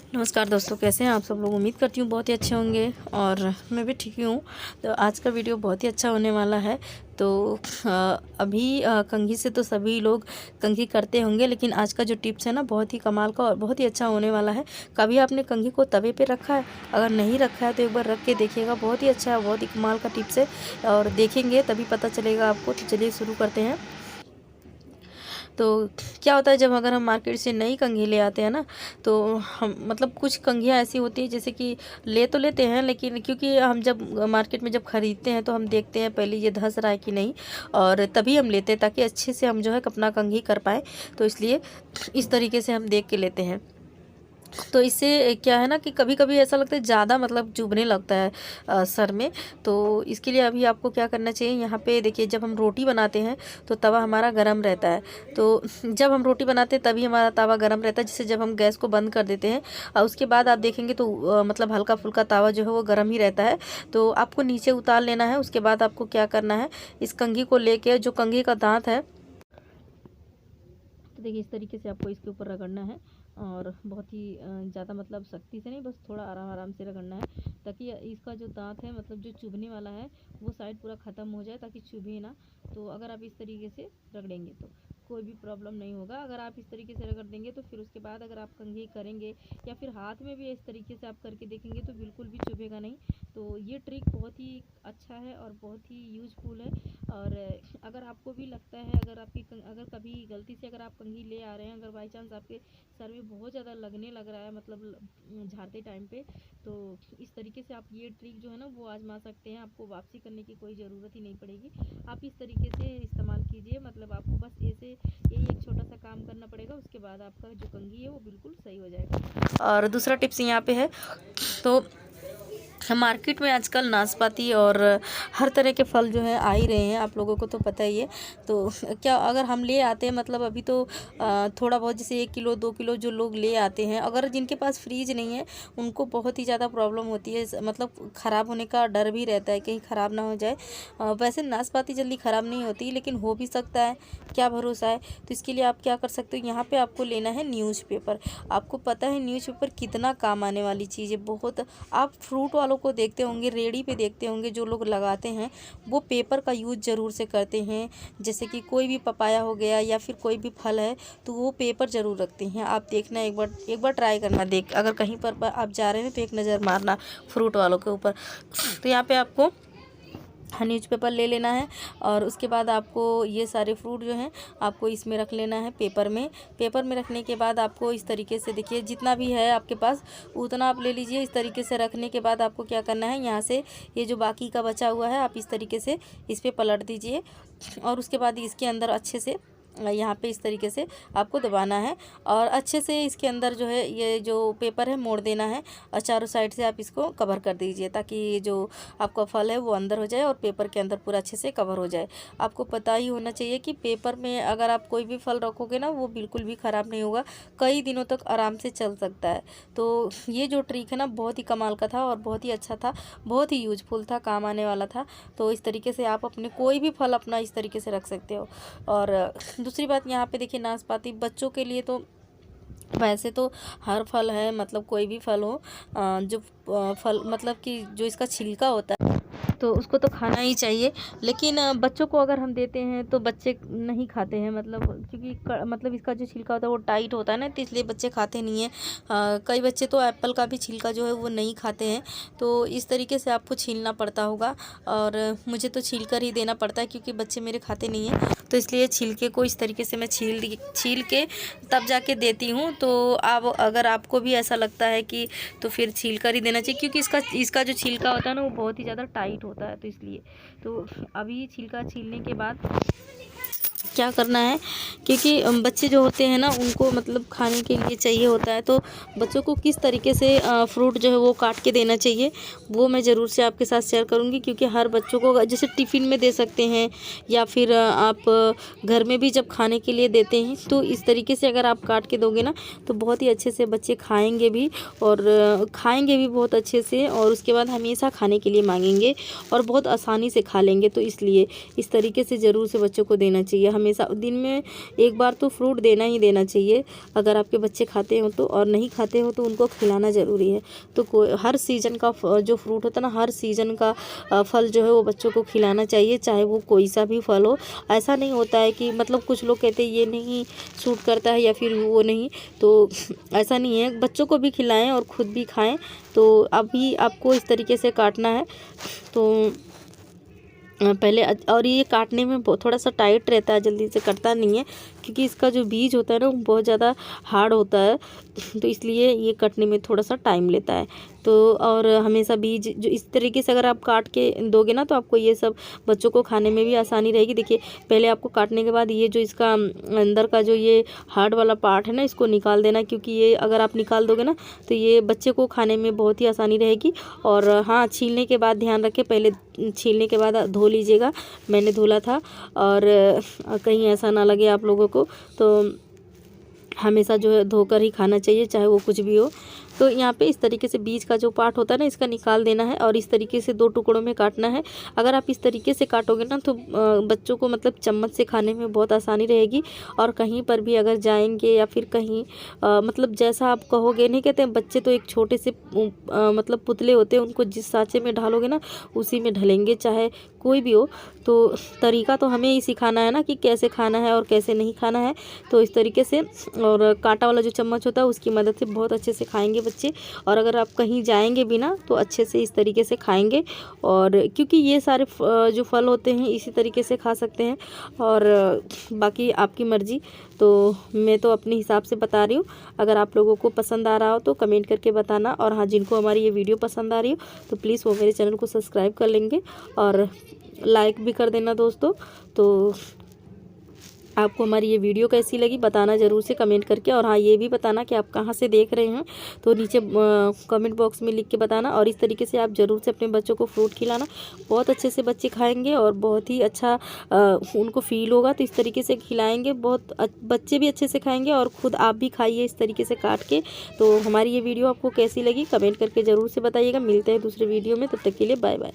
नमस्कार दोस्तों, कैसे हैं आप सब लोग। उम्मीद करती हूँ बहुत ही अच्छे होंगे और मैं भी ठीक ही हूँ। तो आज का वीडियो बहुत ही अच्छा होने वाला है। तो अभी कंघी से तो सभी लोग कंघी करते होंगे, लेकिन आज का जो टिप्स है ना बहुत ही कमाल का और बहुत ही अच्छा होने वाला है। कभी आपने कंघी को तवे पे रखा है? अगर नहीं रखा है तो एक बार रख के देखिएगा, बहुत ही अच्छा है, बहुत ही कमाल का टिप्स है और देखेंगे तभी पता चलेगा आपको। तो चलिए शुरू करते हैं। तो क्या होता है, जब अगर हम मार्केट से नई कंघी ले आते हैं ना, तो हम मतलब कुछ कंघियाँ ऐसी होती हैं जैसे कि ले तो लेते हैं, लेकिन क्योंकि हम जब मार्केट में जब ख़रीदते हैं तो हम देखते हैं पहले ये धंस रहा है कि नहीं, और तभी हम लेते हैं ताकि अच्छे से हम जो है अपना कंघी कर पाएँ। तो इसलिए इस तरीके से हम देख के लेते हैं। तो इससे क्या है ना कि कभी-कभी ऐसा लगता है ज़्यादा मतलब चुभने लगता है सर में। तो इसके लिए अभी आपको क्या करना चाहिए, यहाँ पे देखिए, जब हम रोटी बनाते हैं तो तवा हमारा गरम रहता है। तो जब हम रोटी बनाते हैं तभी हमारा तवा गरम रहता है, जिससे जब हम गैस को बंद कर देते हैं उसके बाद आप देखेंगे तो मतलब हल्का-फुल्का तवा जो है वो गरम ही रहता है। तो आपको नीचे उतार लेना है। उसके बाद आपको क्या करना है, इस कंघी को लेके जो कंघी का दाँत है, तो देखिए इस तरीके से आपको इसके ऊपर रगड़ना है और बहुत ही ज़्यादा मतलब सख्ती से नहीं, बस थोड़ा आराम आराम से रगड़ना है, ताकि इसका जो दांत है मतलब जो चुभने वाला है वो साइड पूरा ख़त्म हो जाए, ताकि चुभे ना। तो अगर आप इस तरीके से रगड़ेंगे तो कोई भी प्रॉब्लम नहीं होगा। अगर आप इस तरीके से रगड़ देंगे तो फिर उसके बाद अगर आप कंघी करेंगे या फिर हाथ में भी इस तरीके से आप करके देखेंगे तो बिल्कुल भी चुभेगा नहीं। तो ये ट्रिक बहुत ही अच्छा है और बहुत ही यूज़फुल है। और अगर आपको भी लगता है, अगर कभी गलती से अगर आप कंघी ले आ रहे हैं, अगर बाई चांस आपके सर में बहुत ज़्यादा लगने लग रहा है मतलब झाड़ते टाइम पे, तो इस तरीके से आप ये ट्रिक जो है ना वो आजमा सकते हैं। आपको वापसी करने की कोई ज़रूरत ही नहीं पड़ेगी। आप इस तरीके से इस्तेमाल कीजिए, मतलब आपको बस ऐसे यही एक छोटा सा काम करना पड़ेगा, उसके बाद आपका जो कंघी है वो बिल्कुल सही हो जाएगा। और दूसरा टिप्स यहाँ पे है, तो मार्केट में आजकल नाशपाती और हर तरह के फल जो है आ ही रहे हैं, आप लोगों को तो पता ही है। तो क्या अगर हम ले आते हैं, मतलब अभी तो थोड़ा बहुत जैसे 1 किलो 2 किलो जो लोग ले आते हैं, अगर जिनके पास फ्रीज नहीं है उनको बहुत ही ज़्यादा प्रॉब्लम होती है, मतलब ख़राब होने का डर भी रहता है, कहीं ख़राब ना हो जाए। वैसे नाशपाती जल्दी ख़राब नहीं होती, लेकिन हो भी सकता है, क्या भरोसा है। तो इसके लिए आप क्या कर सकते हो, यहाँ पर आपको लेना है न्यूज़पेपर। आपको पता है न्यूज़पेपर कितना काम आने वाली चीज़ है। बहुत आप फ्रूट वालों को देखते होंगे, रेडी पे देखते होंगे, जो लोग लगाते हैं वो पेपर का यूज़ ज़रूर से करते हैं। जैसे कि कोई भी पपाया हो गया या फिर कोई भी फल है तो वो पेपर ज़रूर रखते हैं। आप देखना, एक बार ट्राई करना, देख अगर कहीं पर आप जा रहे हैं तो एक नज़र मारना फ्रूट वालों के ऊपर। तो यहाँ पे आपको न्यूज़पेपर ले लेना है और उसके बाद आपको ये सारे फ्रूट जो हैं आपको इसमें रख लेना है, पेपर में रखने के बाद आपको इस तरीके से देखिए, जितना भी है आपके पास उतना आप ले लीजिए। इस तरीके से रखने के बाद आपको क्या करना है, यहाँ से ये जो बाकी का बचा हुआ है आप इस तरीके से इस पर पलट दीजिए और उसके बाद इसके अंदर अच्छे से यहाँ पे इस तरीके से आपको दबाना है और अच्छे से इसके अंदर जो है ये जो पेपर है मोड़ देना है और चारों साइड से आप इसको कवर कर दीजिए, ताकि ये जो आपका फल है वो अंदर हो जाए और पेपर के अंदर पूरा अच्छे से कवर हो जाए। आपको पता ही होना चाहिए कि पेपर में अगर आप कोई भी फल रखोगे ना वो बिल्कुल भी ख़राब नहीं होगा, कई दिनों तक आराम से चल सकता है। तो ये जो ट्रिक है ना बहुत ही कमाल का था और बहुत ही अच्छा था, बहुत ही यूजफुल था, काम आने वाला था। तो इस तरीके से आप अपने कोई भी फल अपना इस तरीके से रख सकते हो। और दूसरी बात यहाँ पे देखिए, नाशपाती बच्चों के लिए तो वैसे तो हर फल है, मतलब कोई भी फल हो, जो फल मतलब कि जो इसका छिलका होता है तो उसको तो खाना ही चाहिए। लेकिन बच्चों को अगर हम देते हैं तो बच्चे नहीं खाते हैं, मतलब क्योंकि मतलब इसका जो छिलका होता है वो टाइट होता है ना, तो इसलिए बच्चे खाते नहीं हैं। कई बच्चे तो एप्पल का भी छिलका जो है वो नहीं खाते हैं। तो इस तरीके से आपको छीलना पड़ता होगा और मुझे तो छील कर ही देना पड़ता है, क्योंकि बच्चे मेरे खाते नहीं हैं। तो इसलिए छिलके को इस तरीके से मैं छील के तब जाके देती हूँ। तो आप अगर आपको भी ऐसा लगता है कि तो फिर छील कर ही देना चाहिए, क्योंकि इसका जो छिलका होता है ना वो बहुत ही ज़्यादा टाइट होता है। तो इसलिए तो अभी छिलका छीलने के बाद क्या करना है, क्योंकि बच्चे जो होते हैं ना उनको मतलब खाने के लिए चाहिए होता है, तो बच्चों को किस तरीके से फ्रूट जो है वो काट के देना चाहिए वो मैं ज़रूर से आपके साथ शेयर करूंगी। क्योंकि हर बच्चों को जैसे टिफ़िन में दे सकते हैं या फिर आप घर में भी जब खाने के लिए देते हैं तो इस तरीके से अगर आप काट के दोगे ना तो बहुत ही अच्छे से बच्चे खाएँगे भी और खाएँगे भी बहुत अच्छे से, और उसके बाद हमेशा खाने के लिए मांगेंगे और बहुत आसानी से खा लेंगे। तो इसलिए इस तरीके से ज़रूर से बच्चों को देना चाहिए। हमेशा दिन में एक बार तो फ्रूट देना ही देना चाहिए, अगर आपके बच्चे खाते हो तो, और नहीं खाते हो तो उनको खिलाना ज़रूरी है। तो कोई हर सीज़न का जो फ्रूट होता है ना, हर सीज़न का फल जो है वो बच्चों को खिलाना चाहिए, चाहे वो कोई सा भी फल हो। ऐसा नहीं होता है कि मतलब कुछ लोग कहते हैं ये नहीं सूट करता है या फिर वो नहीं, तो ऐसा नहीं है, बच्चों को भी खिलाएं और ख़ुद भी खाएं। तो अभी आपको इस तरीके से काटना है। तो पहले और ये काटने में थोड़ा सा टाइट रहता है, जल्दी से कटता नहीं है, क्योंकि इसका जो बीज होता है ना वो बहुत ज़्यादा हार्ड होता है, तो इसलिए ये कटने में थोड़ा सा टाइम लेता है। तो और हमेशा बीज जो इस तरीके से अगर आप काट के दोगे ना, तो आपको ये सब बच्चों को खाने में भी आसानी रहेगी। देखिए, पहले आपको काटने के बाद ये जो इसका अंदर का जो ये हार्ड वाला पार्ट है ना, इसको निकाल देना, क्योंकि ये अगर आप निकाल दोगे ना तो ये बच्चे को खाने में बहुत ही आसानी रहेगी। और हाँ, छीलने के बाद ध्यान रखें, पहले छीलने के बाद धो लीजिएगा, मैंने धुला था। और कहीं ऐसा ना लगे आप लोगों को, तो हमेशा जो है धोकर ही खाना चाहिए, चाहे वो कुछ भी हो। तो यहाँ पे इस तरीके से बीज का जो पार्ट होता है ना, इसका निकाल देना है और इस तरीके से 2 टुकड़ों में काटना है। अगर आप इस तरीके से काटोगे ना तो बच्चों को मतलब चम्मच से खाने में बहुत आसानी रहेगी। और कहीं पर भी अगर जाएंगे या फिर कहीं मतलब जैसा आप कहोगे, नहीं कहते हैं बच्चे तो एक छोटे से मतलब पुतले होते हैं, उनको जिस सांचे में ढालोगे ना उसी में ढलेंगे, चाहे कोई भी हो। तो तरीका तो हमें ही सिखाना है ना कि कैसे खाना है और कैसे नहीं खाना है। तो इस तरीके से, और कांटा वाला जो चम्मच होता है उसकी मदद से बहुत अच्छे से खाएंगे बच्चे। और अगर आप कहीं जाएंगे भी ना तो अच्छे से इस तरीके से खाएंगे। और क्योंकि ये सारे जो फल होते हैं इसी तरीके से खा सकते हैं, और बाकी आपकी मर्ज़ी। तो मैं तो अपने हिसाब से बता रही हूँ। अगर आप लोगों को पसंद आ रहा हो तो कमेंट करके बताना। और हाँ, जिनको हमारी ये वीडियो पसंद आ रही हो तो प्लीज़ वो मेरे चैनल को सब्सक्राइब कर लेंगे और लाइक भी कर देना दोस्तों। तो आपको हमारी ये वीडियो कैसी लगी बताना ज़रूर से कमेंट करके। और हाँ, ये भी बताना कि आप कहाँ से देख रहे हैं, तो नीचे कमेंट बॉक्स में लिख के बताना। और इस तरीके से आप ज़रूर से अपने बच्चों को फ्रूट खिलाना, बहुत अच्छे से बच्चे खाएंगे और बहुत ही अच्छा उनको फील होगा। तो इस तरीके से खिलाएंगे, बहुत बच्चे भी अच्छे से खाएंगे और ख़ुद आप भी खाइए इस तरीके से काट के। तो हमारी ये वीडियो आपको कैसी लगी कमेंट करके ज़रूर से बताइएगा। मिलते हैं दूसरे वीडियो में, तब तक के लिए बाय बाय।